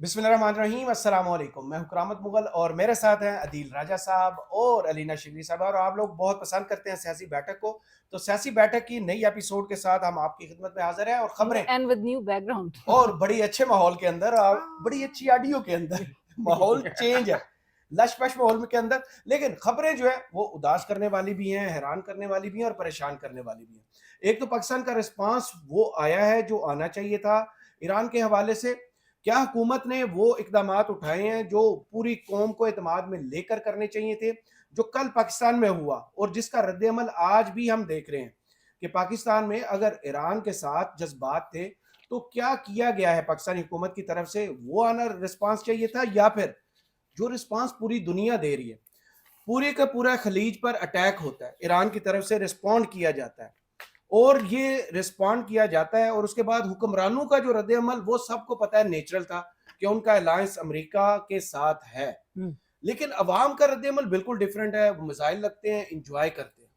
बिस्मिल्लाहिर्रहमानिर्रहीम, अस्सलाम वालेकुम। मैं हूं करामत मुगल और मेरे साथ हैं अदील राजा साहब और अलीना शिबली साहब। और आप लोग बहुत पसंद करते हैं सियासी बैठक को, तो सियासी बैठक की नई एपिसोड के साथ हम आपकी खिदमत में हाजिर हैं और खबरें and with new background. और बड़ी अच्छे माहौल के अंदर और बड़ी अच्छी ऑडियो के अंदर माहौल चेंज है, लश पश माहौल के अंदर। लेकिन खबरें जो है वो उदास करने वाली भी हैं, हैरान करने वाली भी हैं और परेशान करने वाली भी हैं। एक तो पाकिस्तान का रिस्पांस वो आया है जो आना चाहिए था ईरान के हवाले से। क्या हुकूमत ने वो इकदामात उठाए हैं जो पूरी कौम को एतमाद में लेकर करने चाहिए थे, जो कल पाकिस्तान में हुआ और जिसका रद्द-ए-अमल आज भी हम देख रहे हैं कि पाकिस्तान में अगर ईरान के साथ जज्बात थे तो क्या किया गया है पाकिस्तानी हुकूमत की तरफ से, वो आना रिस्पांस चाहिए था या फिर जो रिस्पांस पूरी दुनिया दे रही है, पूरे का पूरा खलीज पर अटैक होता है, ईरान की तरफ से रिस्पॉन्ड किया जाता है और ये रिस्पॉन्ड किया जाता है और उसके बाद हुक्मरानों का जो रद्द अमल वो सबको पता है नेचुरल था कि उनका अलायंस अमेरिका के साथ है। लेकिन अवाम का रद्द अमल बिल्कुल डिफरेंट है। वो मिसाइल लगते हैं, इंजॉय करते हैं,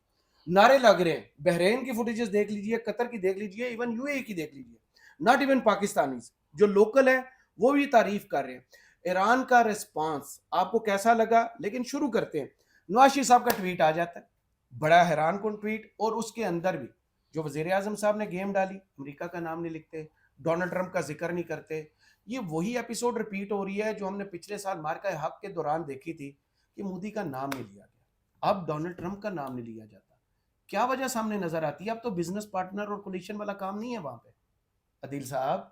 नारे लग रहे हैं। बहरीन की फुटेजेस देख लीजिए, कतर की देख लीजिए, इवन यूएई की देख लीजिए, नॉट इवन पाकिस्तानी जो लोकल है वो भी तारीफ कर रहे हैं। ईरान का रिस्पांस आपको कैसा लगा? लेकिन शुरू करते हैं। नवाज शरीफ साहब का ट्वीट आ जाता है, बड़ा हैरान कौन ट्वीट, और उसके अंदर भी जो वजीर आजम साहब ने गेम डाली, अमेरिका का नाम नहीं लिखते, डोनाल्ड ट्रंप का जिक्र नहीं करते। ये वही एपिसोड रिपीट हो रही है जो हमने पिछले साल मार्का हक के दौरान देखी थी कि मोदी का नाम नहीं लिया गया, अब डोनाल्ड ट्रंप का नाम नहीं लिया जाता। क्या वजह सामने नजर आती है? अब तो बिजनेस पार्टनर और कोलिशन वाला काम नहीं है वहां पे। अदील साहब,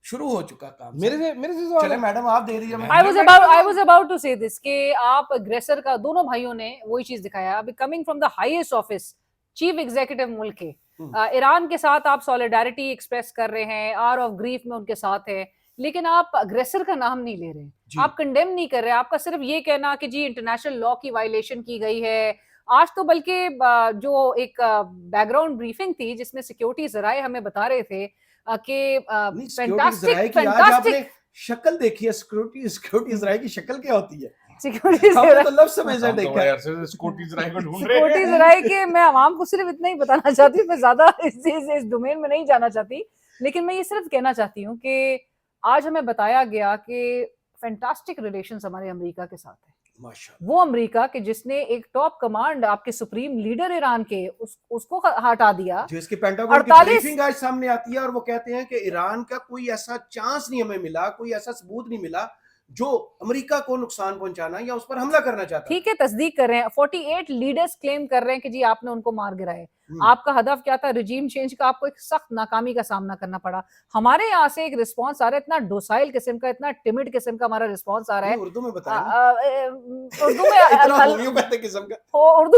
शुरू हो चुका काम। मेरे से चले मैडम आप दे दीजिए। I was about to say this कि आप अग्रेसर का, दोनों भाइयों ने वही चीज दिखाया। अभी coming from the highest office, chief executive मुल्क के, ईरान के साथ आप सॉलिडारिटी एक्सप्रेस कर रहे हैं, आवर ऑफ ग्रीफ में उनके साथ है, लेकिन आप अग्रेसर का नाम नहीं ले रहे, आप कंडेम नहीं कर रहे। आपका सिर्फ ये कहना कि जी इंटरनेशनल लॉ की वायलेशन की गई है। आज तो बल्कि जो एक बैकग्राउंड ब्रीफिंग थी जिसमें सिक्योरिटी जराए हमें बता रहे थे कि फैंटास्टिक शक्ल देखिए, सिक्योरिटी इजराइल की शक्ल क्या होती है? सिक्योरिटी तो लफ्ज़ समझ देखा है। सिक्योरिटी जराए के मैं आवाम को सिर्फ इतना ही बताना चाहती हूँ, मैं ज्यादा इस डोमेन में नहीं जाना चाहती, लेकिन मैं ये सिर्फ कहना चाहती हूँ कि आज हमें बताया गया कि फैंटास्टिक रिलेशंस हमारे अमेरिका के साथ है। वो अमेरिका के जिसने एक टॉप कमांड, आपके सुप्रीम लीडर ईरान के, उसको हटा दिया, जिसके पेंटागन की ब्रीफिंग आज सामने आती है और वो कहते हैं कि ईरान का कोई ऐसा चांस नहीं हमें मिला, कोई ऐसा सबूत नहीं मिला जो अमेरिका को नुकसान पहुंचाना या उस पर हमला करना चाहता। ठीक है, तस्दीक कर रहे हैं, 48 लीडर्स क्लेम कर रहे हैं कि जी आपने उनको मार गिराए। आपका हदफ क्या था? रिजीम चेंज का। आपको एक सख्त नाकामी का सामना करना पड़ा। हमारे यहाँ से एक रिस्पांस आ रहा है, इतना डोसाइल किस्म का, इतना टिमिड किस्म का हमारा रिस्पांस आ रहा है। उर्दू में बताएं, उर्दू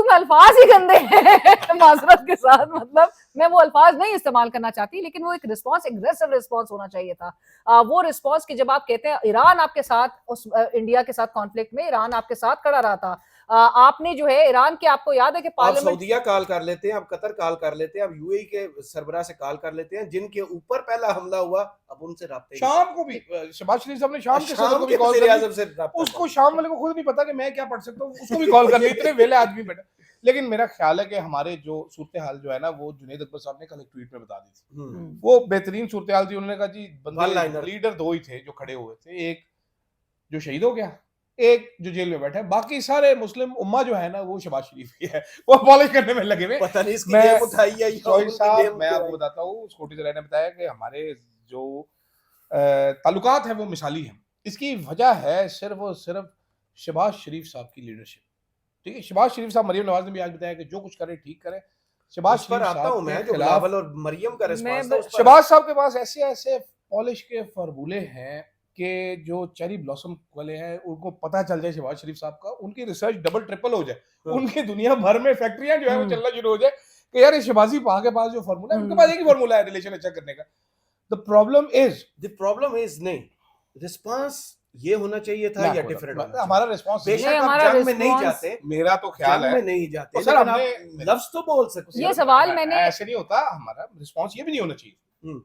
में अल्फाज ही गंदे हैं माजरत के साथ, मतलब मैं वो अल्फाज नहीं इस्तेमाल करना चाहती, लेकिन वो एक रिस्पांस, एग्रेसिव रिस्पांस होना चाहिए था। वो रिस्पांस कि जब आप कहते हैं ईरान आपके साथ, उस इंडिया के साथ कॉन्फ्लिक्ट में ईरान आपके साथ खड़ा रहा था, आपने जो है ईरान के, आपको याद है कि पार्लियामेंट, सऊदीया कॉल कर लेते हैं, अब कतर कॉल कर लेते हैं, अब यूएई के सरबराह से कॉल कर लेते हैं, जिनके ऊपर पहला हमला हुआ, अब उनसे राब्ते। शाम को भी शहबाज शरीफ साहब ने शाम के सदर को भी कॉल किया, उसको शाम वाले को खुद नहीं पता कि मैं क्या पढ़ सकता हूँ, उसको भी कॉल कर ली, इतने वेले आदमी बैठे। लेकिन मेरा ख्याल है कि हमारे जो सूरत हाल जो है ना, वो जुनैद अकबर साहब ने कल एक ट्वीट में बता दी थी, वो बेहतरीन सूरत हाल थी। उन्होंने कहा जी बंदे लीडर दो ही थे जो खड़े हुए थे, एक जो शहीद हो गया, एक जो जेल में बैठा है, बाकी सारे मुस्लिम उम्मा जो है ना वो शहबाज शरीफ की है, वो अपॉलोज करने में लगे हुए। पता नहीं इसकी गेम उठाई है साहब, मैं आपको बताता हूँ, स्कूटी जरा ने बताया कि हमारे जो ताल्लुकात है वो मिसाली हैं। इसकी वजह है सिर्फ और सिर्फ शहबाज शरीफ साहब की लीडरशिप। ठीक है, शहबाज शरीफ साहब, मरियम नवाज ने भी आज बताया कि जो कुछ करे ठीक करे। शहबाज पर आता हूं मैं, जो बिलावल और मरियम का रिस्पांस था, शहबाज साहब के पास ऐसे ऐसे पॉलिश के फार्मूले हैं कि जो चेरी ब्लॉसम वाले हैं उनको पता चल जाए शहबाज शरीफ साहब का, उनकी रिसर्च डबल ट्रिपल हो जाए, उनकी दुनिया भर में फैक्ट्रियां जो है वो चलना शुरू हो जाए कि यार ये शहबाजी पा के पास जो फार्मूला है, उनके पास एक ही फार्मूला है रिलेशन अच्छा करने का। द प्रॉब्लम इज नहीं, रिस्पांस ये होना चाहिए था या डिफरेंट? हमारा रिस्पांस, बेशक आप जंग में नहीं जाते, मेरा तो ख्याल है में नहीं जाते, सर आप लफ्ज तो बोल सकते। ये सवाल मैंने, ऐसे नहीं होता, हमारा रिस्पांस ये भी नहीं होना चाहिए।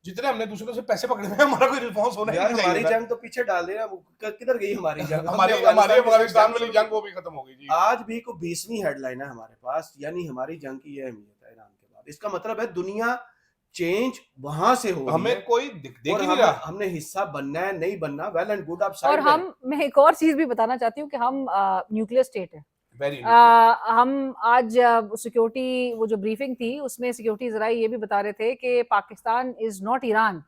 जितने हमने दूसरों से पैसे पकड़े हुए, हमारा कोई रिस्पांस होना यार, हमारी जंग तो पीछे डाल देना, किधर गई हमारी जंग? हमारी अफगानिस्तान वाली जंग वो भी खत्म हो गई जी। आज भी को 20वीं हेडलाइन है हमारे पास, यानी हमारी जंग की ये अहमियत है ईरान के बाद। इसका मतलब है दुनिया चेंज वहां से हो रही हमें है कोई देख ही और नहीं रहा। हमने हिस्सा बनना है नहीं बनना, वेल एंड गुड, आप और साइड हम, मैं एक और चीज भी बताना चाहती हूँ कि हम न्यूक्लियर स्टेट है। वेरी हम आज सिक्योरिटी, वो जो ब्रीफिंग थी उसमें सिक्योरिटी जरा ये भी बता रहे थे कि पाकिस्तान इज नॉट ईरान।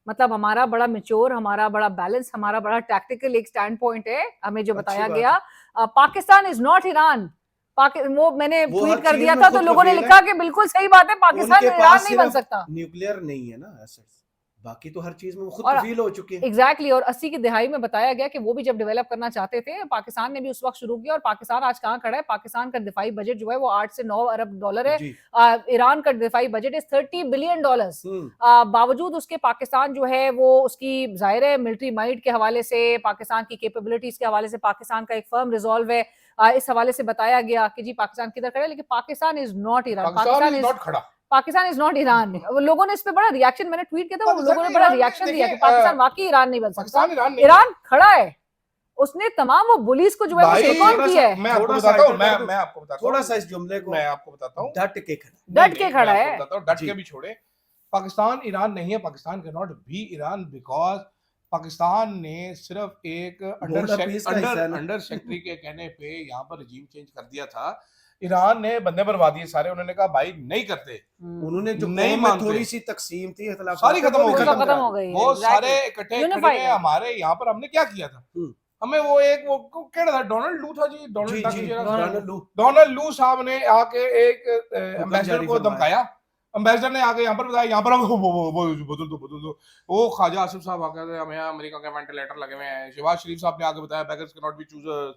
मतलब हमारा बड़ा मेच्योर, हमारा बड़ा बैलेंस, हमारा बड़ा टैक्टिकल एक स्टैंड पॉइंट है हमें जो बताया गया। Pakistan is not Iran. वो मैंने वो ट्वीट हर कर चीज दिया में था तो खुद लोगों ने कफील है। लिखा कि बिल्कुल सही बात है, पाकिस्तान उनके ईरान पास नहीं बन सिर्फ सकता। न्यूक्लियर नहीं है ना एसेट्स, बाकी तो हर चीज में वो खुद और कफील हो चुके हैं। एग्जैक्टली और 80 की दिहाई में बताया गया कि वो भी जब डेवलप करना चाहते थे, पाकिस्तान ने भी उस वक्त शुरू किया। और पाकिस्तान आज कहाँ खड़ा है? पाकिस्तान का दिफाई बजट जो है वो 8 से 9 अरब डॉलर है। जी। ईरान का दिफाई बजट इज $30 बिलियन। बावजूद उसके पाकिस्तान जो है वो उसकी जाहिर है मिलिट्री माइट के हवाले से, पाकिस्तान की कैपेबिलिटीज के हवाले से पाकिस्तान का एक फर्म रिजॉल्व है। इस हवाले से बताया गया कि जी पाकिस्तान किधर खड़ा है, लेकिन Pakistan is not Iran. Pakistan is not खड़ा। Pakistan is not Iran. वो लोगों ने इस पे बड़ा रिएक्शन, मैंने ट्वीट किया था, वो पाकिस्तान लोगों ने ने बड़ा ईरान रिएक्शन दिया कि देखिए, पाकिस्तान वाकई ईरान नहीं बन सकता। पाकिस्तान ईरान नहीं ईरान खड़ा है, उसने तमाम वो बुलीज को जो है वो भाई, टेक ऑन थोड़ा किया सा- है। मैं आपको थोड़ा सा बताता हूँ, alter कर दूं। मैं आपको बताता हूँ, थोड़ा सा इस जुमले को मैं आपको बताता हूँ, डट के खड़ा। डट के खड़ा मैं है। आपको बताता हूँ, डट जी। के भी छोड़े। पाकिस्तान ईरान नहीं है, Pakistan can not be Iran because Pakistan ने सिर्फ एक Border peace का हिस्सा है ना। अंडर सेक्रेटरी के कहने पे यहाँ पर रजीम चेंज कर दिया था। ईरान ने बंदे बर्बाद दिए सारे, उन्होंने कहा भाई नहीं करते, उन्होंने जो नहीं कौम में मानते। थोड़ी सी तकसीम थी, इख्तिलाफ सारी खत्म हो वो गई। सब खत्म हो गई है, वो exactly. सारे इकट्ठे खड़े Unified हैं। है। हमारे यहाँ पर हमने क्या किया था, हम्म। हमें वो एक वो केड़ा था, डोनाल्ड लू था जी, जी डोनाल्ड डक जी, जरा सा। डोनाल्ड लू डोनाल्ड लू साहब ने आके एक हुक्म एम्बेसडर जारी को फरमाया। धमकाया। एम्बेसडर ने आके यहाँ पर बताया, यहाँ पर बदल दो। वो ख्वाजा आसिफ साहब आके हमें अमेरिका के वेंटिलेटर लगे हुए हैं। शहबाज शरीफ साहब ने आके बताया beggars can not B choosers.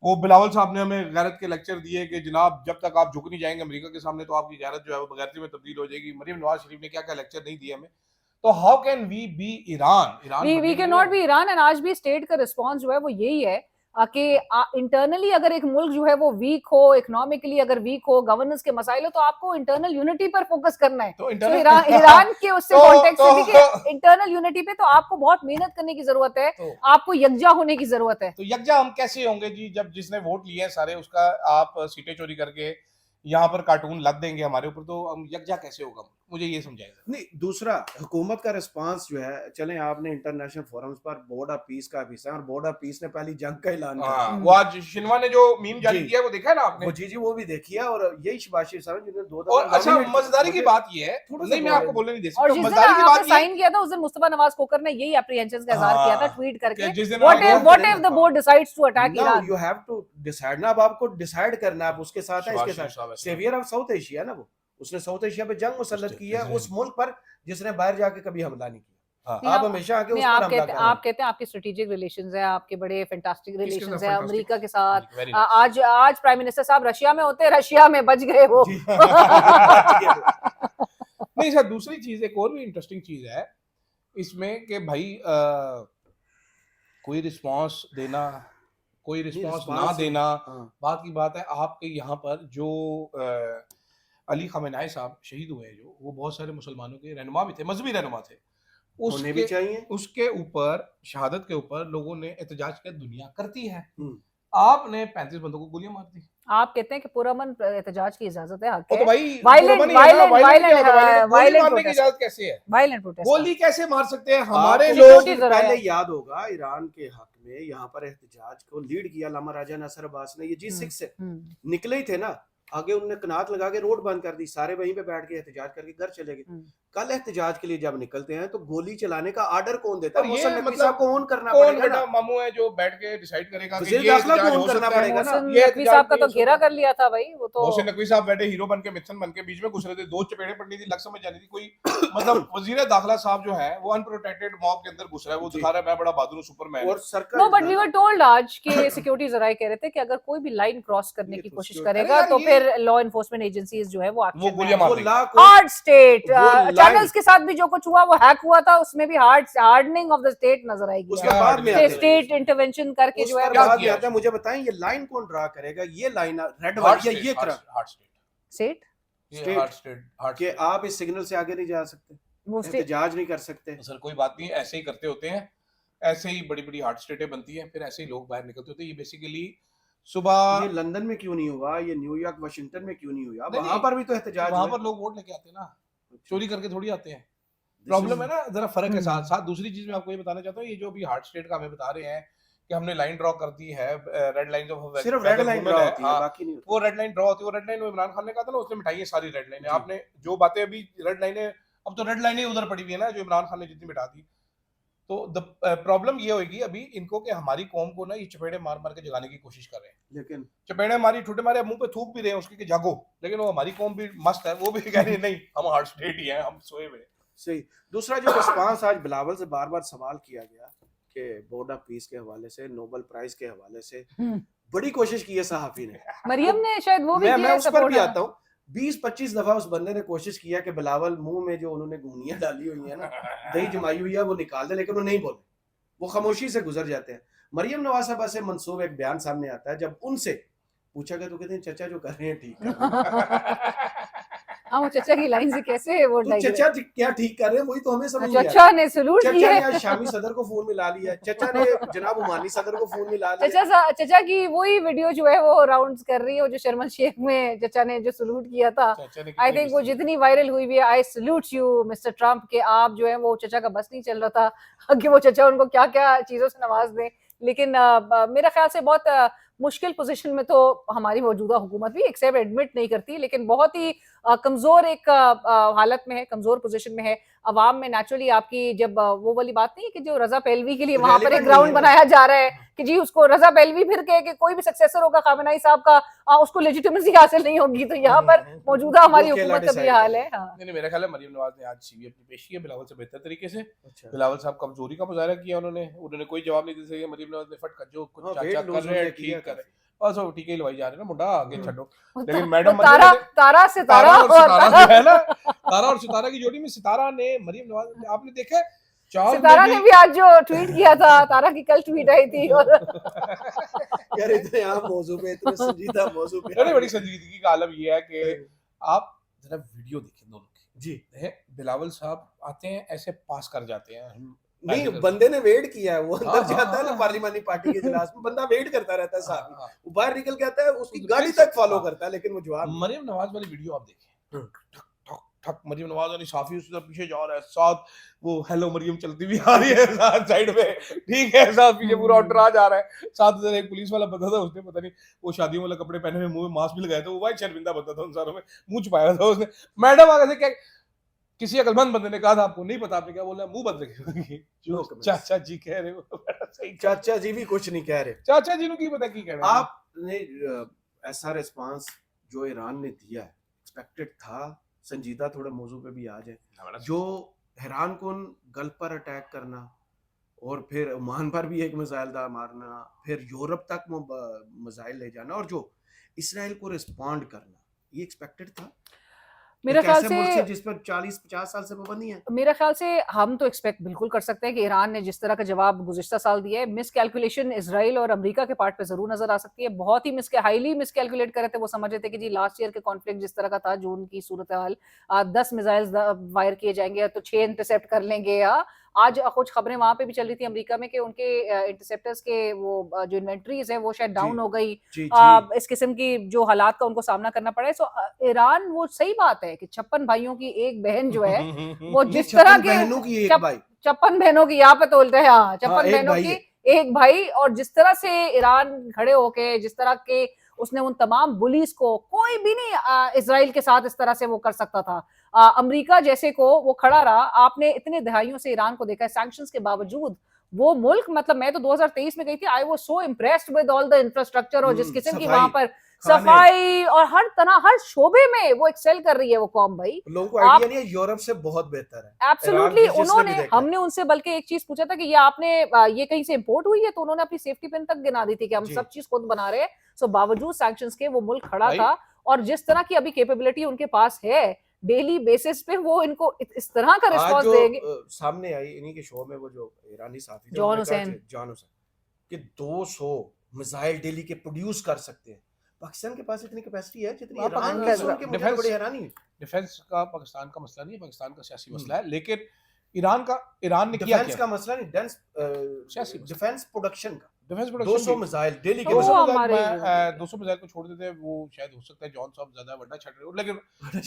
वो बिलावल साहब ने हमें गैरत के लेक्चर दिए कि जनाब जब तक आप झुक नहीं जाएंगे अमेरिका के सामने तो आपकी गैरत जो है वो बगैरती में तब्दील हो जाएगी। मरियम नवाज शरीफ ने क्या क्या लेक्चर नहीं दिए हमें। तो how can we be Iran? We can not be Iran. And आज भी स्टेट का रिस्पांस जो है वो यही है कि इंटरनली अगर एक मुल्क जो है वो वीक हो, इकोनॉमिकली अगर वीक हो, गवर्नेंस के मसाइल हो, तो आपको इंटरनल यूनिटी पर फोकस करना है। तो ईरान के उससे कॉन्टेक्स्ट से देखिए, इंटरनल यूनिटी पे तो आपको बहुत मेहनत करने की जरूरत है, आपको यकजा होने की जरूरत है। तो यकजा हम कैसे होंगे जी, जब जिसने वोट लिए हैं सारे उसका आप सीटें चोरी करके यहाँ पर कार्टून लद देंगे हमारे ऊपर, तो हम यकजा कैसे होगा? मुझे ये समझाएगा। नहीं, दूसरा हुकूमत का रिस्पांस जो है, चलें आपने इंटरनेशनल फोरम्स पर बोर्ड ऑफ पीस का हिस्सा, और बोर्ड ऑफ पीस ने पहली जंग का ऐलान किया। वो आज शिनवा ने जो मीम जारी जी। किया वो देखा है ना आपने? वो जी वो भी देखी है, और यही शहबाज शरीफ साहब जिन्होंने 2 और अच्छा मजेदारी की बात ये है, थोड़ा सा नहीं मैं आपको बोलने नहीं दे और सकता, जिस दिन मजेदारी की आपने बात ये साइन किया था उस दिन मुस्तफा नवाज खोकर ने यही एप्रीहेंशंस का इजहार किया था ट्वीट करके, कि जिस दिन व्हाट आप if the board decides to attack Iran. You have to decide ना, अब आपको डिसाइड करना है, आप उसके साथ है, इसके साथ सेवियर ऑफ साउथ एशिया ना, वो उसने साउथ एशिया पे जंग मुसल्लत की है उस मुल्क पर जिसने बाहर जाके कभी हमला नहीं किया। आप हमेशा आके उस पर हमला कर रहे हैं। आप कहते हैं आपके स्ट्रेटेजिक रिलेशंस है, आपके बड़े फैंटास्टिक रिलेशंस है fantastic? अमेरिका के साथ। Very nice. आज प्राइम मिनिस्टर साहब रशिया में होते, रशिया में बच गए वो। जी। नहीं सर, दूसरी चीज एक और भी इंटरेस्टिंग चीज है इसमें कि भाई कोई रिस्पांस देना, कोई रिस्पांस ना response- देना, हाँ। बात की बात है। आपके यहाँ पर जो अली खamenei साहब शहीद हुए, जो वो बहुत सारे मुसलमानों के रहनुमा भी थे, मजहबी रहनुमा थे। होने भी चाहिए। उसके ऊपर, शहादत के ऊपर लोगों ने एहतजाज किया, दुनिया करती है। हम्म। आपने 35 बंदों को गोलियां मार दी। आप कहते हैं कि पुरअमन एहतजाज की इजाजत है, हक तो है। भाई Violent- पुरअमन ही है ना, violent- violent क्या होता है? violent- गोली violent मारने की protest। इजाजत कैसे है? Violent protest. गोली कैसे मार सकते हैं? हमारे आपको लोग कुछ दिन जरा पहले है। याद होगा ईरान के हक में यहाँ पर एहतजाज को लीड किया लामा राजा नसर अब्बास ने, ये G6 से निकले ही थे ना, आगे उन्होंने कनात लगा के रोड बंद कर दी, सारे वहीं पे बैठ के एहतजाज करके घर चले गए। कल एहतजाज के लिए जब निकलते हैं तो गोली चलाने का आर्डर कौन देता है? और ये मोहसिन नकवी मतलब साहब को ऑन करना कौन पड़ेगा बेटा ना, मामू है जो बैठ के डिसाइड करेगा कि वज़ीर ये दाखिला को एहतजाज ऑन हो करना सकता है? पड़ेगा ना। मोहसिन ये नकवी साहब का तो एहतजाज नहीं घेरा हो कर लिया था भाई, वो तो मोहसिन नकवी साहब बैठे हीरो बन के मिथन बन के बीच में घुस रहे थे, 2 चपेड़े पड़नी थी, लग समझ जानी थी कोई। मतलब वजीर दाखिला साहब जो है वो अनप्रोटेक्टेड मॉब के अंदर घुस रहा है, वो दिखा रहा है मैं बड़ा बहादुर हूं, सुपरमैन। और सरकार no but we were told आज के सिक्योरिटी जराए कह रहे थे कि अगर कोई भी लाइन क्रॉस करने ये की तो कोशिश security- करेगा अरे यार तो ये- फिर लॉ एनफोर्समेंट एजेंसीज जो है वो वो गोलियां मार देंगे। हार्ड स्टेट वो line- चैनल्स के साथ भी जो कुछ हुआ वो हैक हुआ था, उसमें भी हार्डनिंग ऑफ द स्टेट नजर आएगी। उसके बाद में आते हैं। स्टेट इंटरवेंशन करके उस जो है पर क्या बाद में किया आता है, मुझे बताएं ये लाइन कौन ड्रा करेगा? ये लाइन रेड वाली या ये तरफ हार्ड स्टेट, स्टेट ये हार्ड स्टेट, हार्ड कि स्टेट। आप इस सिग्नल से आगे नहीं जा सकते, वो स्टेट एहतजाज नहीं कर सकते। सर कोई बात नहीं, ऐसे ही करते होते हैं, ऐसे ही बड़ी बड़ी हार्ड स्टेटें बनती हैं, फिर ऐसे ही लोग बाहर निकलते होते हैं। ये बेसिकली सुबह ये लंदन में क्यों नहीं हुआ? ये न्यूयॉर्क वाशिंगटन में क्यों नहीं हुआ? नहीं, वहां पर भी तो एहतजाज वहां हुए। पर लोग वोट लेके आते हैं ना। चोरी करके थोड़ी आते हैं। प्रॉब्लम है ना, जरा फर्क है। साथ साथ दूसरी चीज मैं आपको ये बताना चाहता हूँ, ये जो अभी हार्ट स्टेट का हमें बता रहे हैं कि हमने लाइन ड्रॉ कर दी है, रेड लाइन जो सिर्फ रेड लाइन ड्रॉ होती है, बाकी नहीं होती। वो रेड लाइन ड्रॉ होती है। वो रेड लाइन में इमरान खान ने कहा था ना, उसने मिटाई है सारी रेड लाइनें। आपने जो बातें अभी रेड लाइनें, अब तो रेड लाइनें उधर पड़ी हुई है ना, जो इमरान खान ने जितनी मिटा दी। तो द प्रॉब्लम ये होगी अभी इनको कि हमारी कौम को ना ये चपेड़े मार मार के जगाने की कोशिश कर रहे हैं। लेकिन चपेड़े मारी, ठुटे मारे, मुंह पे थूक भी रहे हैं उसके कि जागो, लेकिन वो हमारी कौम भी मस्त है, वो भी कह रही है नहीं हम हार्ट स्टेट ही हैं, हम सोए हुए। सही। दूसरा जो रिस्पांस आज बिलावल से बार बार सवाल किया गया कि बोर्ड ऑफ पीस के हवाले से, नोबेल प्राइज के हवाले से बड़ी कोशिश की है सहाफी ने। मरियम ने शायद वो भी मैं उस पर भी आता हूँ। 20-25 दफा उस बंदे ने कोशिश किया कि बिलावल मुंह में जो उन्होंने गुनियां डाली हुई है ना, दही जमाई हुई है, वो निकाल दे, लेकिन वो नहीं बोले, वो खामोशी से गुजर जाते हैं। मरियम नवाज साहबा से मंसूब एक बयान सामने आता है, जब उनसे पूछा गया तो कहते हैं चचा जो कर रहे हैं ठीक कर रहे हैं। हाँ, वो चचा की लाइन से कैसे वो तो चचा क्या ठीक कर रहे हैं, वही तो हमें समझ नहीं चचा ने सलूट चचा किया ने आज शामी सदर को फोन मिला लिया, चचा ने जनाब उमानी सदर को फोन मिला लिया। चचा की वही वीडियो जो है वो राउंड्स कर रही है, वो जो शर्म शेख में चचा ने जो सलूट किया था, आई थिंक वो जितनी वायरल हुई भी, आई सलूट यू मिस्टर ट्रम्प, के आप जो है वो चचा का बस नहीं चल रहा था कि वो चचा उनको क्या क्या चीजों से नवाज दें। लेकिन मेरा ख्याल से बहुत मुश्किल पोजीशन में तो हमारी मौजूदा हुकूमत भी एक्सेप्ट एडमिट नहीं करती, लेकिन बहुत ही कमजोर एक हालत में है, कमजोर पोजीशन में है। अवाम में नेचुरली आपकी जब वो वाली बात नहीं है कि जो रजा पहलवी के लिए वहां पर एक ग्राउंड बनाया जा रहा है कि जी उसको रजा पहलवी फिर के कि कोई भी सक्सेसर होगा खामेनेई साहब का, उसको लेजिटिमेसी हासिल नहीं होगी। तो यहाँ पर मौजूदा हमारी हुकूमत का भी हाल है। नहीं, मेरा ख्याल है मरियम नवाज ने आज सीवी अपनी पेश की है बिलावल से बेहतर तरीके से। बिलावल साहब कमजोरी का मुजाहरा किया, उन्होंने कोई जवाब नहीं दे सके। मरियम नवाज ने फट कर जो कुछ चाचा कर रहे हैं ठीक कर रहे हैं, बस वो टीके लवाई जा रहे हैं ना, मुंडा आगे छोड़ो। लेकिन मैडम तारा सितारा है ना, तारा और सितारा की जोड़ी में सितारा ने मरियम नवाज, आपने देखा सितारा ने भी आज जो ट्वीट किया था, तारा की कल ट्वीट आई थी और यार इतने आम मौजू पे, इतने संजीदा मौजू पे बड़ी संजीदगी का आलम ये है कि आप जरा वीडियो देखें दोनों की जी। बिलावल साहब आते हैं ऐसे पास कर जाते हैं, नहीं बंदे ने वेट किया है, वो अंदर जाता है ना पार्लिमानी पार्टी के इजलास में, बंदा वेट करता रहता है साहब, वो बाहर निकल के आता है, उसकी गाड़ी तक फॉलो करता है, लेकिन वो जवाब। मरियम नवाज वाली वीडियो आप देखें, ठक मरियम नवाज वाली साफी उसके पीछे जा रहा है, साथ वो हेलो मरियम चलती भी आ रही है साथ साइड में, ठीक है, साथ पीछे पूरा ऑर्डर आ जा रहा है। साथ उधर एक पुलिस वाला बंदा था, उसने पता नहीं वो शादियों वाला कपड़े पहने हुए, मुंह में मास्क भी लगाया था, वो भाई शर्मिंदा बंदा था उन सारों में, मुंह छुपाया था उसने। मैडम आगे से क्या, किसी अकलमंद बंदे ने कहा था आपको नहीं पता, आपने क्या बोला, मुंह बंद रखे, जो चाचा जी कह रहे हो सही, चाचा जी भी कुछ नहीं कह रहे, चाचा जी की पता की कह रहे हैं। आपने ऐसा रिस्पांस जो ईरान ने दिया है एक्सपेक्टेड था? संजीदा थोड़ा मौजू पे भी आ जाए, जो हैरान कुन गल्फ पर अटैक करना और फिर ओमान पर भी एक मिसाइल दार मारना, फिर यूरोप तक मिसाइल ले जाना, और जो इसराइल को रिस्पॉन्ड करना, ये एक्सपेक्टेड था? मेरा ख्याल से जिस पर 40-50 साल से पाबंदी है, मेरा ख्याल से हम तो एक्सपेक्ट बिल्कुल कर सकते हैं कि ईरान ने जिस तरह का जवाब गुज़िश्ता साल दिया है, मिसकैलकुलेशन इजराइल और अमेरिका के पार्ट पे जरूर नजर आ सकती है। बहुत ही हाईली मिसकैलकुलेट कर रहे थे, वो समझ रहे थे कि जी लास्ट ईयर के कॉन्फ्लिक्ट जिस तरह का था, जून की सूरत हाल, 10 मिसाइल्स फायर किए जाएंगे तो 6 इंटरसेप्ट कर लेंगे। या आज कुछ खबरें वहां पे भी चल रही थी अमेरिका में कि उनके इंटरसेप्टर्स के वो जो इन्वेंट्रीज है वो शायद डाउन हो गई। इस किस्म की जो हालात का उनको सामना करना पड़ा है। सो ईरान, वो सही बात है कि 56 भाइयों की एक बहन जो है वो जिस तरह के 56 बहनों की यहाँ पे तोलते हैं, 56 बहनों की एक भाई, और जिस तरह से ईरान खड़े होके, जिस तरह के उसने उन तमाम बुलीज को, कोई भी नहीं इजराइल के साथ इस तरह से वो कर सकता था, अमेरिका जैसे को वो खड़ा रहा। आपने इतने दहाइयों से ईरान को देखा है, सैंक्शंस के बावजूद वो मुल्क, मतलब मैं तो 2023 में गई थी, I was so impressed with all the infrastructure, और जिस किस्म की वहां पर सफाई और हर तरह, हर शोबे में वो एक्सेल कर रही है वो कौम। भाई लोगों को आइडिया नहीं है, यूरोप से बहुत बेहतर है एब्सोल्युटली। उन्होंने, हमने उनसे बल्कि एक चीज पूछा था कि ये आपने ये कहीं से इंपोर्ट हुई है, तो उन्होंने अपनी सेफ्टी पिन तक गिना दी थी कि हम सब चीज खुद बना रहे हैं। सो बावजूद सैंक्शंस के वो मुल्क खड़ा था, और जिस तरह की अभी कैपेबिलिटी उनके पास है, डेली बेसिस पे वो इनको इस तरह का रिस्पांस देंगे। सामने आई इन्हीं के शो में वो जो ईरानी साथी जॉन हुसैन कि 200 मिसाइल डेली के प्रोड्यूस कर सकते हैं। पाकिस्तान के पास इतनी कैपेसिटी है जितनी ईरान की, सुन के मुझे बड़ी हैरानी है। डिफेंस का पाकिस्तान का मसला नहीं है, पाकिस्तान का सियासी मसला है, लेकिन ईरान ने किया क्या? डिफेंस का मसला नहीं, डिफेंस प्रोडक्शन का डिफेंस 200 मिसाइल डेली के वो 200 मिसाइल। हमारे 200 मिसाइल को छोड़ देते हैं, वो शायद हो सकता है जॉन साहब ज्यादा बड़ा छट रहे हो, लेकिन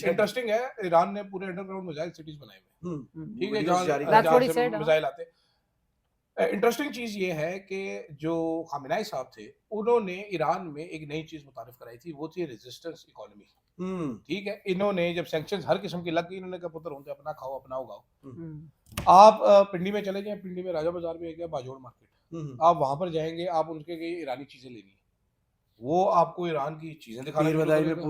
इंटरेस्टिंग है ईरान ने पूरे अंडरग्राउंड मिसाइल सिटीज बनाए हुए हैं, ठीक है, वीडियोस जारी That's जहाँ what he से said, हाँ। मिसाइल आते हैं। इंटरेस्टिंग चीज ये है कि जो खामेनेई साहब थे उन्होंने ईरान में एक नई चीज मुतारिफ कराई थी, वो थी रेजिस्टेंस इकोनॉमी, ठीक है। इन्होंने जब सैंक्शंस हर किस्म की लग गई, इन्होंने कहा पुत्र होते अपना खाओ अपना उगाओ। आप पिंडी में चले जाएं, पिंडी में राजा बाजार में एक है बाजोड़ मार्केट, आप वहां पर जाएंगे, आप उनके कई ईरानी चीजें लेनी है, वो आपको ईरान की चीजें दिखाना पीर शुरू बदाई में करेगा।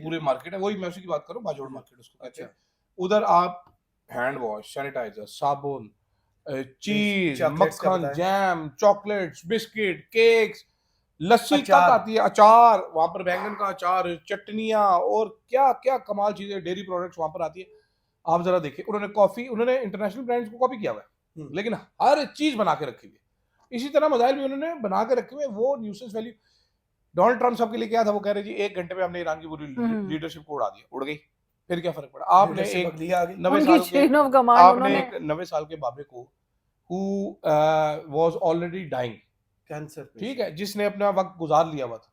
पूरे मार्केट है, वही मैं उसी की बात करूं, बाजोड़ मार्केट उसको कहते हैं। अच्छा। उधर आप हैंड वॉश, सैनिटाइजर, साबुन, चीज, चॉकलेट्स का मक्खन, बताएं। जैम, चॉकलेट्स, बिस्किट, केक्स, लस्सी तक अचार। आती है, अचार वहां पर, बैंगन का अचार, चटनियां और क्या क्या कमाल चीजें, डेयरी प्रोडक्ट्स वहां पर आती है। आप जरा देखिए, उन्होंने कॉफी, उन्होंने इंटरनेशनल ब्रांड्स को कॉपी किया हुआ है, लेकिन हर चीज बना के रखी हुई है। इसी तरह मिसाइल भी उन्होंने बना के रखे हुए, वो न्यूसेंस वैल्यू। डोनाल्ड ट्रम्प साहब के लिए क्या था, वो कह रहे जी 1 घंटे में हमने ईरान की पूरी लीडरशिप को उड़ा दिया, उड़ गई, फिर क्या फर्क पड़ा। आपने एक 90 उनकी साल चेन के ऑफ कमांड आपने उन्होंने एक 90 साल के बाबे को who was already dying, cancer, ठीक है, जिसने अपना वक्त गुजार लिया हुआ था,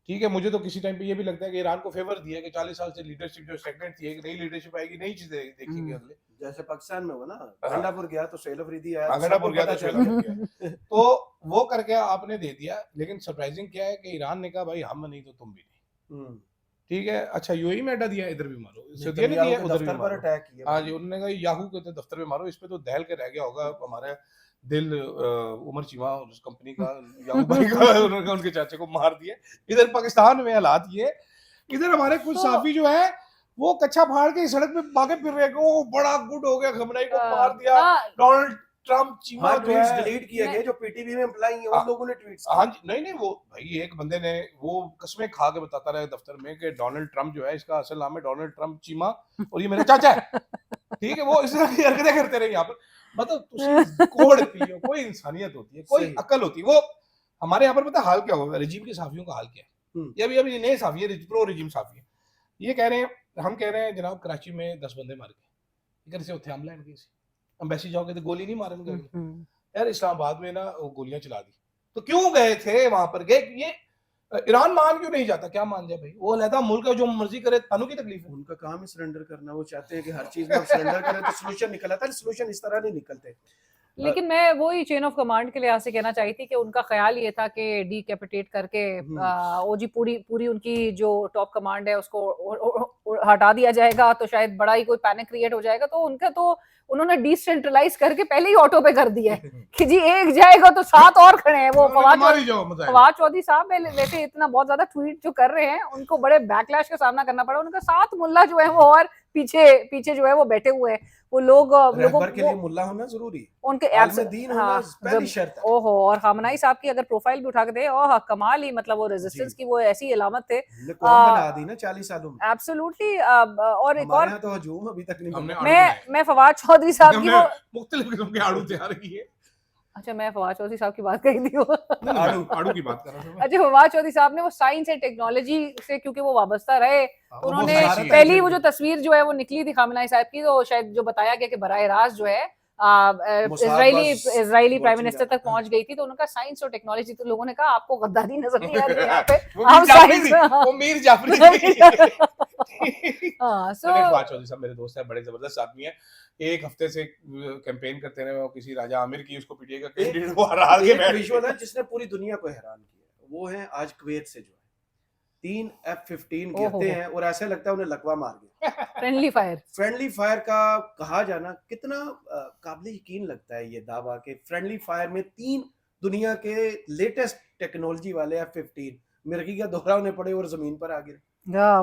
ठीक है। मुझे तो किसी टाइम पे ये भी लगता है कि ईरान को फेवर दिया है कि 40 साल से लीडरशिप जो स्टैग्नेंट थी, एक नई लीडरशिप आएगी, नई चीजें देखेंगे अगले। जैसे पाकिस्तान में हुआ ना, गंडापुर गया तो शैल अफरीदी आया, गंडापुर गया तो सबको शैल पता अफरीदी चला। तो वो करके आपने दे दिया, लेकिन सरप्राइजिंग क्या है कि ईरान ने कहा भाई हम नहीं तो तुम भी नहीं, ठीक है। अच्छा, यूएई में अड्डा दिया, इधर भी मारो, सऊदीया ने दिया, उधर भी दफ्तर पर मारो। अटैक किया। हाँ जी, उन्होंने कहा याहू के दफ्तर में मारो, इस पे तो दहल के रह गया होगा हमारा दिल, उमर चीमा और उस कंपनी का, याहू भाई का, उन्होंने उनके चाचे को मार दिया। इधर पाकिस्तान में हालात ये, इधर हमारे कुछ तो- साफी जो है वो कच्चा फाड़ के सड़क पे भागे फिर रहे, वो बड़ा गुड हो गया, खमनाई को मार दिया, डोनाल्ड ट्रम्प चीमा हाँ, जो ट्वीट्स है डिलीट किए गए जो पीटीवी में एम्प्लॉई हैं, उन लोगों ने ट्वीट्स हाँ जी, नहीं वो भाई एक बंदे ने वो कसमें खा के बताता रहा दफ्तर में कि डोनाल्ड ट्रम्प जो है, इसका असल नाम है डोनाल्ड ट्रम्प चीमा और ये मेरा चाचा है, ठीक है। वो इस तरह की हरकतें करते रहे यहाँ पर। मतलब तुसी कोड पियो, कोई इंसानियत होती है, कोई अकल होती है। वो हमारे यहाँ पर पता हाल क्या होगा, रजीम के साफियों का हाल क्या है, ये अभी नए साफी है, प्रो रजीम साफी है, ये कह रहे हैं, हम कह रहे हैं जनाब कराची में 10 बंदे मार गए, इधर से उत्थे हमला इनके, एम्बेसी जाओगे तो गोली नहीं मारेंगे यार। इस्लामाबाद में ना गोलियां चला दी, तो क्यों गए थे वहां पर, गए ये ईरान मान क्यों नहीं जाता, क्या मान जाए भाई, वो अलहदा मुल्क है, जो मर्जी करे, तानू की तकलीफ है। उनका काम है सरेंडर करना, वो चाहते हैं कि हर चीज में आप सरेंडर करें तो सोल्यूशन निकल आता है, सोल्यूशन इस तरह नहीं निकलते। लेकिन मैं वही चेन ऑफ कमांड के लिहाज से कहना चाहिए थी कि उनका ख्याल ये था कि डीकैपिटेट करके ओजी पूरी उनकी जो टॉप कमांड है उसको हटा दिया जाएगा, तो शायद बड़ा ही कोई पैनिक क्रिएट हो जाएगा। तो उनका तो उन्होंने डिसेंट्रलाइज करके पहले ही ऑटो पे कर दिया है कि जी एक जाएगा तो 7 और खड़े हैं। वो फवाद चौधरी साहब वैसे इतना बहुत ज्यादा ट्वीट जो कर रहे हैं, उनको बड़े बैकलैश का सामना करना पड़ा। उनका 7 मुल्ला जो है वो और पीछे जो है वो बैठे हुए हैं, वो लोगों के लिए मुल्ला होना जरूरी है, उनके दीन होना पहली शर्त है। ओहो, और खामनाई साहब की अगर प्रोफाइल भी उठा के दे, ओह कमाल ही, मतलब वो रेजिस्टेंस की वो ऐसी अलामत थे, बना दी ना 40 सालों में। एब्सोल्युटली। और एक और तो हजूम अभी तक नहीं, मैं फवाद चौधरी साहब की वो मुख्तलिफ किस्म के आड़ू तैयार किए। अच्छा, मैं फवाद चौधरी साहब की बात कही थी वो आड़ू की बात कर रहा था। अच्छा, फवाद चौधरी साहब ने वो साइंस एंड टेक्नोलॉजी से क्योंकि वो वाबस्ता रहे, उन्होंने पहली वो जो तस्वीर जो है वो निकली थी खामनाई साहब की, तो शायद जो बताया गया कि बराह रास्त जो है इजरायली प्राइम मिनिस्टर तक पहुंच गई थी, तो उनका साइंस और टेक्नोलॉजी, तो लोगों ने कहा आपको गद्दारी नजर नहीं आ रही यहाँ पे, आप साइंस, वो मीर जाफरी हाँ। सो फवाद चौधरी साहब मेरे दोस्त हैं, बड़े जबरदस्त आदमी हैं, एक हफ्ते से कैंपेन करते रहे, वो किसी राजा आमिर की उसको पीटीए का कैंडिडेट को हरा के बैठ विजुअल है जिसने पूरी दुनिया को हैरान किया, वो है आज कुवैत से जो 3 F-15 गिरते हैं और ऐसे लगता है उन्हें लकवा मार गया। फ्रेंडली फायर का कहा जाना कितना काबिल यकीन लगता है, ये दावा कि फ्रेंडली फायर में 3 दुनिया के लेटेस्ट टेक्नोलॉजी वाले F-15 मिर्गी का दोहरा उन्हें पड़े और जमीन पर आ गिरे।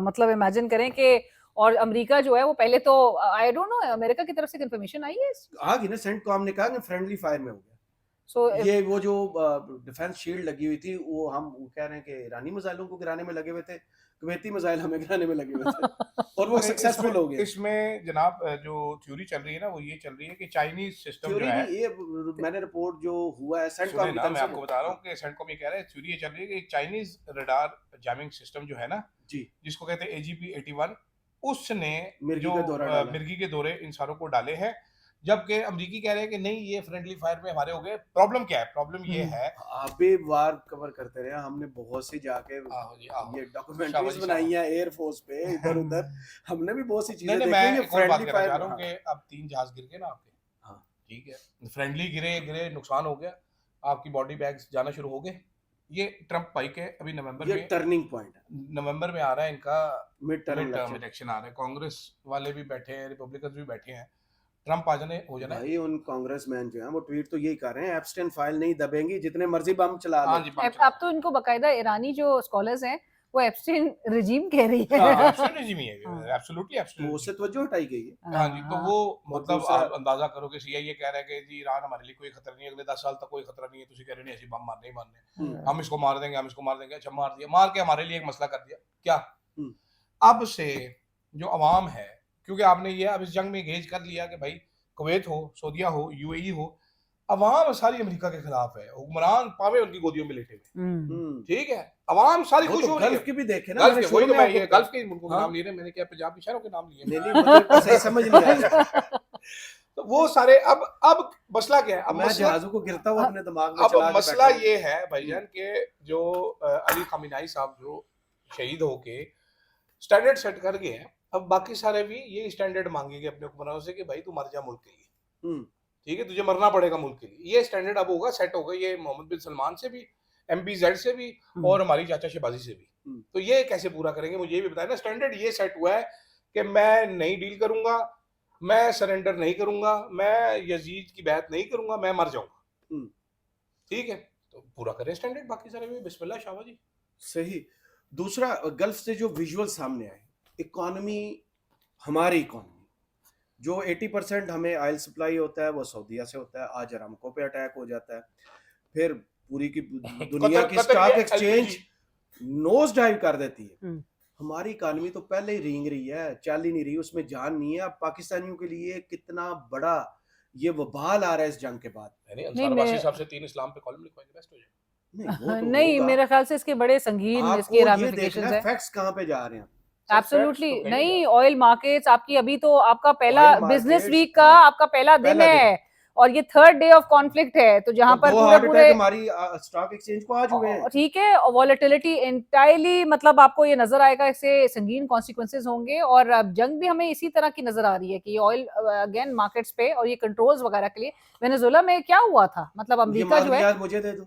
मतलब इमेजिन करें कि, और अमेरिका जो है वो पहले तो आई डोंट नो अमेरिका की तरफ से कंफर्मेशन आई है, आ गई ना, सेंटकॉम ने कहा कि फ्रेंडली फायर में हो गया। ये वो जो डिफेंस शील्ड लगी हुई थी, वो हम कह रहे हैं कि ईरानी मिसाइलों को गिराने में लगे हुए थे, कुवैती मिसाइल हमें गिराने में लगे हुए थे और वो सक्सेसफुल हो गए। इसमें जनाब जो थ्योरी चल रही है ना, वो ये चल रही है कि चाइनीज सिस्टम जो है, ये मैंने रिपोर्ट जो हुआ है सेंटकॉम की तरफ से, मैं आपको बता रहा हूँ कि सेंटकॉम ये कह रहा है, थ्योरी ये चल रही है कि एक चाइनीज रडार जैमिंग सिस्टम जो है ना जी, जिसको कहते हैं AGP-81, उसने मिर्गी के दौरे इन सारों को डाले हैं, जबकि अमरीकी कह रहे हैं कि नहीं ये फ्रेंडली फायर में हमारे हो गए। प्रॉब्लम क्या है? प्रॉब्लम ये है, आप भी वार कवर करते रहे, हमने बहुत सी जाके आहो जी, आहो। ये शाबाश डॉक्यूमेंटरीज जी, बनाई शाबाश। हैं एयरफोर्स पे इधर उधर, हमने भी बहुत सी नहीं चीजें नहीं, देखी मैं हैं कि एक और बात फ्रेंडली कहना चाह फायर। रहा हूँ कि अब 3 जहाज गिर गए ना आपके, हाँ। ठीक है, फ्रेंडली गिरे नुकसान हो गया, आपकी बॉडी बैग्स जाना शुरू हो गए। ये ट्रम्प भाई के अभी नवंबर ये में टर्निंग पॉइंट है, नवंबर में आ रहा है इनका mid term mid term election. Election आ रहा है। कांग्रेस वाले भी बैठे हैं, रिपब्लिकन भी बैठे हैं, ट्रम्प आ जाने हो जाना है। भाई उन कांग्रेसमैन जो हैं वो ट्वीट तो यही कर रहे हैं, एप्स्टेन फाइल नहीं दबेंगी, जितने मर्जी बम चला हाँ लो। जी, अब तो इनको बकायदा ईरानी जो स्कॉलर्स हैं वो एप्स्टीन रिजीम कह रही है। हाँ, एब्सोल्युटली ही हाँ। है, एब्सोल्युटली वो एब्सोल्युटली। उससे तवज्जो हटाई गई है। हाँ जी, तो वो और मतलब दूसरा- आप अंदाजा करो कि सीआईए कह रहा है कि जी ईरान हमारे लिए कोई खतरा नहीं है, अगले 10 साल तक कोई खतरा नहीं है, तुसी कह रहे नहीं ऐसे बम मारने ही मारने, हम इसको मार देंगे, हम इसको मार देंगे। अच्छा मार दिया, मार के हमारे लिए एक मसला कर दिया क्या? हम्म। अब से जो अवाम है, क्योंकि आपने ये अब इस जंग में गेज कर लिया कि भाई कुवैत हो, सऊदीया हो, यूएई हो, अवाम सारी अमेरिका के खिलाफ है, हुक्मरान पावे उनकी गोदियों में लेटे हुए, ठीक है, अवाम सारी वो खुश तो हो रही गल्फ है। की भी देखे ना, गल्फ मैंने के, शुरू वही तो में मैं आपको ये गल्फ के मुल्कों के हाँ। नाम लिए, मैंने क्या पंजाबी शहरों के नाम लिए। नहीं मुझे सही समझ नहीं आया। तो वो सारे अब मसला क्या है? अब मैं मसला जहाजों को गिरता हुआ अपने दिमाग में अब चला के मसला बैठा हूं। ये है भाईजान के जो अली खामिनाई साहब जो शहीद होके स्टैंडर्ड सेट कर गए हैं, अब बाकी सारे भी ये स्टैंडर्ड मांगेंगे अपने हुक्मरानों से कि भाई तू मर जा मुल्क के लिए, ठीक है, तुझे मरना पड़ेगा मुल्क के लिए। ये स्टैंडर्ड अब होगा, सेट होगा, ये मोहम्मद बिन सलमान से भी, MPZ से भी, और हमारी चाचा शहबाजी से भी। तो ये कैसे पूरा करेंगे मुझे ये भी बताया ना। स्टैंडर्ड ये सेट हुआ है कि मैं नहीं डील करूंगा, मैं सरेंडर नहीं करूंगा, मैं यजीद की बात नहीं करूंगा, मैं मर जाऊंगा, ठीक है, तो पूरा करें स्टैंडर्ड। बाकी सारे भी बिस्मिल्लाह शाबाश जी। सही। दूसरा, गल्फ से जो विजुअल सामने आए, इकोनॉमी, हमारी इकोनॉमी जो 80% हमें ऑयल सप्लाई होता है वो सऊदीया से होता है, आज अरामको पे अटैक हो जाता है, फिर पूरी की दुनिया की स्टॉक एक्सचेंज नोज डाइव कर देती है। हमारी इकोनॉमी तो पहले ही रेंग रही है, चल ही नहीं रही, उसमें जान नहीं है। अब पाकिस्तानियों के लिए कितना बड़ा ये वबाल आ रहा है इस जंग के बाद। अंसार साहब से 3 इस्लाम पे कॉलम लिखवाएंगे, बेस्ट हो जाए। नहीं, मेरे ख्याल से इसके बड़े संगीन इसके रैमिफिकेशंस हैं। फैक्ट्स कहां पे जा रहे हैं? एब्सोल्युटली नहीं। ऑयल मार्केट्स आपकी अभी तो आपका पहला बिजनेस वीक का आपका पहला दिन है और ये 3rd डे ऑफ कॉन्फ्लिक्ट है, तो जहां पर पूरे हमारी स्टॉक एक्सचेंज को आज हुए हैं, ठीक है, और वॉलेटिलिटी एंटायरली, मतलब आपको ये नजर आएगा इससे संगीन कॉन्सिक्वेंसेस होंगे। और अब जंग भी हमें इसी तरह की नजर आ रही है कि ऑयल अगेन मार्केट्स पे और ये कंट्रोल्स वगैरह के लिए। वेनेजुएला में क्या हुआ था, मतलब अमेरिका जो है, मुझे दे दो,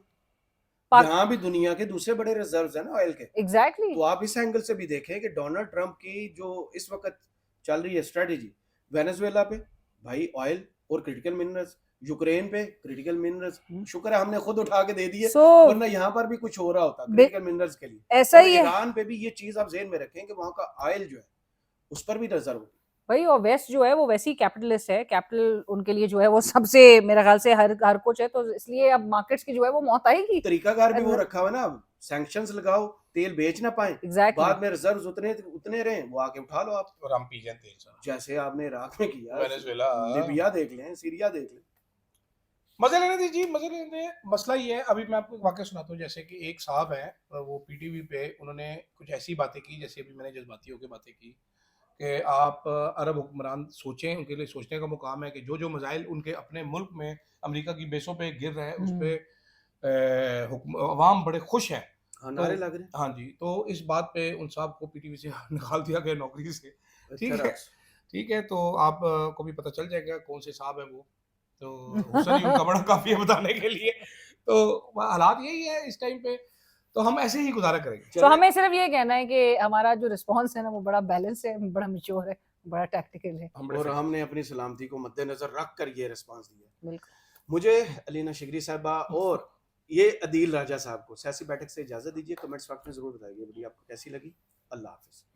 यहाँ भी दुनिया के दूसरे बड़े रिजर्व्स हैं ना ऑयल के। एग्जैक्टली। तो आप इस एंगल से भी देखें कि डोनाल्ड ट्रंप की जो इस वक्त चल रही है स्ट्रेटेजी, वेनेजुएला पे भाई ऑयल और क्रिटिकल मिनरल्स, यूक्रेन पे क्रिटिकल मिनरल्स, शुक्र है हमने खुद उठा के दे दिए, वरना यहाँ पर भी कुछ हो रहा होता क्रिटिकल मिनरल्स के लिए। ऐसा ही है। ईरान पे भी ये चीज आप ज़हन में रखें कि वहाँ का ऑयल जो है उस पर भी नजर हो भाई। और वेस्ट जो है वो वैसी कैपिटलिस्ट है, कैपिटल उनके लिए जो है वो सबसे मेरे ख्याल से हर कुछ है, तो इसलिए अब मार्केट्स की जो है वो मौत आएगी। तरीकाकार भी वो रखा हुआ ना, सैंक्शंस लगाओ, तेल बेच ना पाए, बाद में रिजर्व्स उतने रहे, वो आके उठा लो आप और हम पी जाए तेल सारा, जैसे आपने इराक में किया, वेनेजुएला, लीबिया देख लें, सीरिया देख लें। मजे लेने दीजिए, मजे लेने दीजिए। मसला ये है, अभी मैं आपको एक वाकया सुनाता हूँ। जैसे कि एक साहब है, वो पीटीवी पे उन्होंने कुछ ऐसी बातें की जैसे अभी मैंने जज्बाती होकर बातें की कि आप अरब हुक्मरान सोचें, उनके लिए सोचने का मुकाम है कि जो जो मजाइल उनके अपने मुल्क में अमेरिका की बेसों पे गिर रहे हैं उस पर अवाम बड़े खुश हैं, नारे लग रहे हैं। हाँ जी, तो इस बात पे उन साहब को पीटीवी से निकाल दिया गया नौकरी से, ठीक है, तो आप को भी पता चल जाएगा कौन से साहब है वो, तो हुसन ही उनका बड़ा काफी है बताने के लिए। तो हालात यही है इस टाइम पे, तो हम ऐसे ही गुजारा करेंगे। तो हमें सिर्फ ये कहना है कि हमारा जो रिस्पांस है ना वो बड़ा बैलेंस है, बड़ा मैच्योर है, बड़ा टैक्टिकल है, और हमने अपनी सलामती को मद्देनजर रख कर ये रिस्पांस दिया। बिल्कुल। मुझे अलीना शिगरी साहबा और ये अदील राजा साहब को सियासी बैठक से इजाजत दीजिए। कमेंट्स बॉक्स में जरूर बताइए वीडियो आपको कैसी लगी। अल्लाह हाफिज।